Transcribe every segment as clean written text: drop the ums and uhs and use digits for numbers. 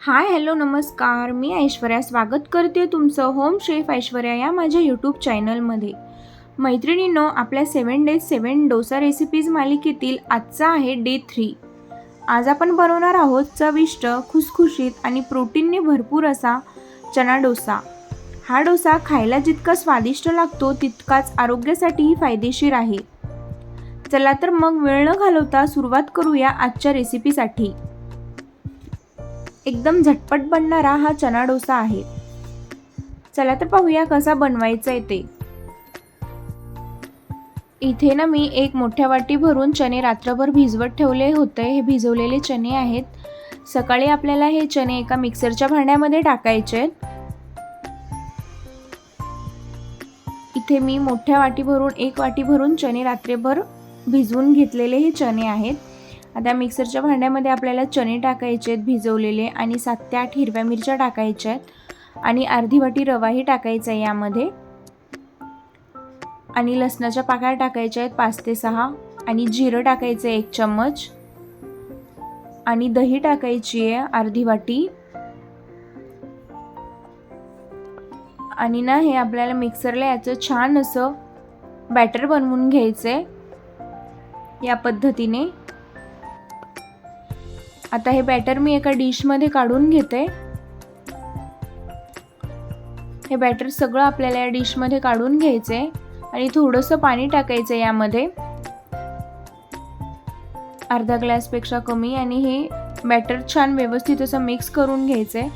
Hi hello नमस्कार, मी ऐश्वर्या स्वागत करते तुमचं होम शेफ ऐश्वर्या या माझ्या यूट्यूब चॅनलमध्ये. मैत्रिणींनो, आपल्या 7 days 7 डोसा रेसिपीज मालिकेतील आजचा आहे डे 3. आज आपण बनवणार आहोत चविष्ट, खुसखुशीत आणि प्रोटीनने भरपूर असा चना डोसा. हा डोसा खायला जितका स्वादिष्ट लागतो तितकाच आरोग्यासाठीही फायदेशीर आहे. चला तर मग वेळ न घालवता सुरुवात करूया आजच्या रेसिपीसाठी. एकदम झटपट बनणारा हा चना डोसा आहे. चला तर पाहूया कसा बनवायचा आहे ते. इथे ना मी एक मोठ्या वाटी भरून चणे रात्रभर भिजवत ठेवले होते. हे भिजवलेले चणे आहेत. सकाळी आपल्याला हे चणे एका मिक्सरच्या भांड्यामध्ये टाकायचे आहेत. इथे मी मोठ्या वाटी भरून एक वाटी भरून चणे रात्रभर भिजवून घेतलेले हे चणे आहेत. आता मिक्सरच्या भांड्यामध्ये आपल्याला चणे टाकायचे आहेत भिजवलेले आणि 7 ते 8 हिरव्या मिरच्या टाकायच्या आहेत आणि अर्धी वाटी रवाही टाकायचा आहे यामध्ये. आणि लसणाच्या पाकळ्या टाकायच्या आहेत 5 ते 6 आणि जिरं टाकायचं आहे 1 चम्मच आणि दही टाकायची आहे अर्धी वाटी. आणि ना हे आपल्याला मिक्सरला याचं छान असं बॅटर बनवून घ्यायचं आहे या पद्धतीने. आता हे बॅटर मी एका डिशमध्ये काढून घेते. हे बॅटर सगळं आपल्याला या डिशमध्ये काढून घ्यायचे आणि थोडंसं पाणी टाकायचं यामध्ये, अर्धा ग्लासपेक्षा कमी. आणि हे बॅटर छान व्यवस्थित असं मिक्स करून घ्यायचं.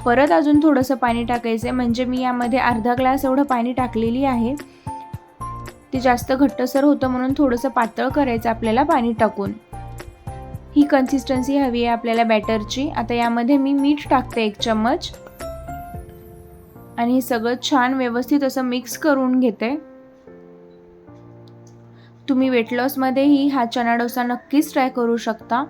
परत अजून थोडंसं पाणी टाकायचं म्हणजे मी यामध्ये अर्धा ग्लास एवढं पाणी टाकलेली आहे. ते जास्त घट्टसर होतं म्हणून थोडंसं पातळ करायचं आपल्याला पाणी टाकून. ही कन्सिस्टन्सी हवी आहे आपल्याला बॅटरची. आता यामध्ये मी मीठ टाकते 1 चम्मच आणि हे सगळं छान व्यवस्थित असं मिक्स करून घेते. तुम्ही वेट लॉसमध्येही हा चना डोसा नक्कीच ट्राय करू शकता.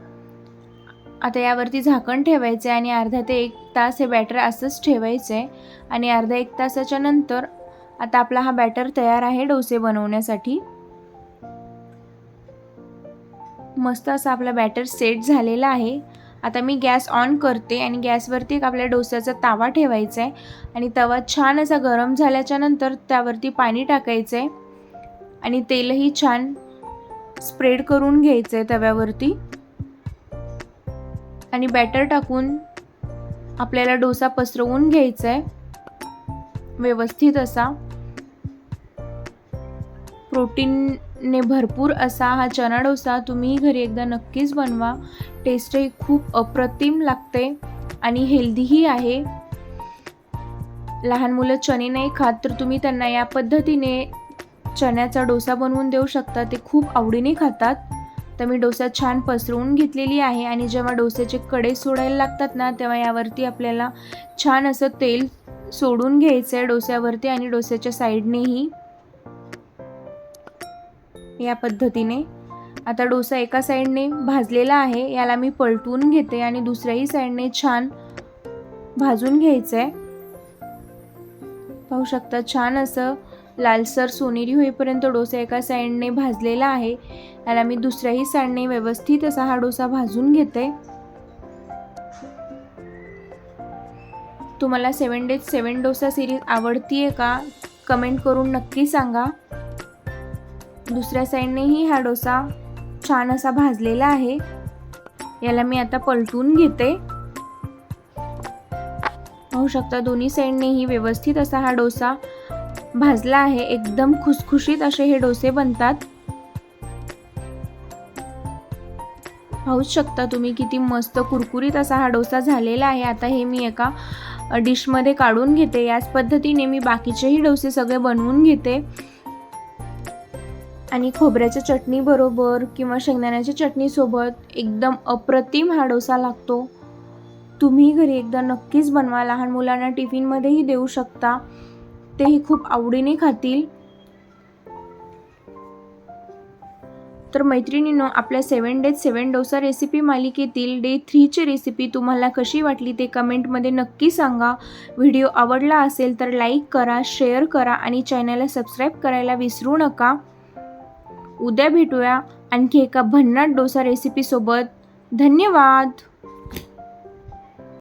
आता यावरती झाकण ठेवायचे आणि अर्धा ते 1 तास हे बॅटर असंच ठेवायचे आणि अर्धा 1 तासाच्या नंतर आता आपला हा बॅटर तयार आहे डोसे बनवण्यासाठी. मस्त असा आपला बॅटर सेट झालेला आहे. आता मी गॅस ऑन करते आणि गॅसवरती एक आपल्या डोस्याचा तवा ठेवायचा आहे आणि तवा छान असा गरम झाल्याच्या नंतर त्यावरती पाणी टाकायचं आहे आणि तेलही छान स्प्रेड करून घ्यायचं आहे तव्यावरती. आणि बॅटर टाकून आपल्याला डोसा पसरवून घ्यायचा आहे व्यवस्थित असा. प्रोटीनने भरपूर असा हा चना डोसा तुम्ही घरी एकदा नक्कीच बनवा. टेस्टही खूप अप्रतिम लागते आणि हेल्दीही आहे. लहान मुलं चणे नाही खात तर तुम्ही त्यांना या पद्धतीने चण्याचा डोसा बनवून देऊ शकता. ते खूप आवडीने खातात. तर मी डोसा छान पसरवून घेतलेली आहे आणि जेव्हा डोस्याचे कडे सोडायला लागतात ना तेव्हा यावरती आपल्याला छान असं तेल सोडून घ्यायचं आहे डोस्यावरती आणि डोस्याच्या साईडनेही या पद्धतीने. आता डोसा एका साईडने भाजलेला आहे, याला मी पलटवून घेते आणि दुसऱ्याही साईडने छान भाजून घ्यायचं आहे. पाहू शकता छान असं लालसर सोनेरी होईपर्यंत डोसा एका साईडने भाजलेला आहे. याला मी दुसऱ्याही साईडने व्यवस्थित असा हा डोसा भाजून घेते. तुम्हाला 7 days 7 डोसा सिरीज आवडतीये का कमेंट करून नक्की सांगा. दुसऱ्या साईडनेही हा डोसा छान असा भाजलेला आहे. याला मी आता पलटून घेते. पाहू शकता दोन्ही साईडनेही व्यवस्थित असा हा डोसा भाजला आहे. एकदम खुसखुशीत असे हे डोसे बनतात. पाहू शकता तुम्ही किती मस्त कुरकुरीत असा हा डोसा झालेला आहे. आता हे मी एका डिशमध्ये काढून घेते. याच पद्धतीने मी बाकीचेही डोसे सगळे बनवून घेते आणि खोबऱ्याच्या चटणी बरोबर किंवा शेंगदाण्याच्या चटणी सोबत एकदम अप्रतिम हा डोसा लागतो. तुम्ही घरी एकदा नक्कीच बनवा. लहान मुलांना टिफिनमध्येही देऊ शकता, तेही खूप आवडीने खातील. तर मैत्रिणींनो, आपल्या 7 days 7 डोसा रेसिपी मालिकेतील डे 3 ची रेसिपी तुम्हाला कशी वाटली ते कमेंटमध्ये नक्की सांगा. व्हिडिओ आवडला असेल तर लाईक करा, शेअर करा आणि चॅनलला सबस्क्राईब करायला विसरू नका. उद्या भेटूया आणखी एका भन्नाट डोसा रेसिपीसोबत. धन्यवाद.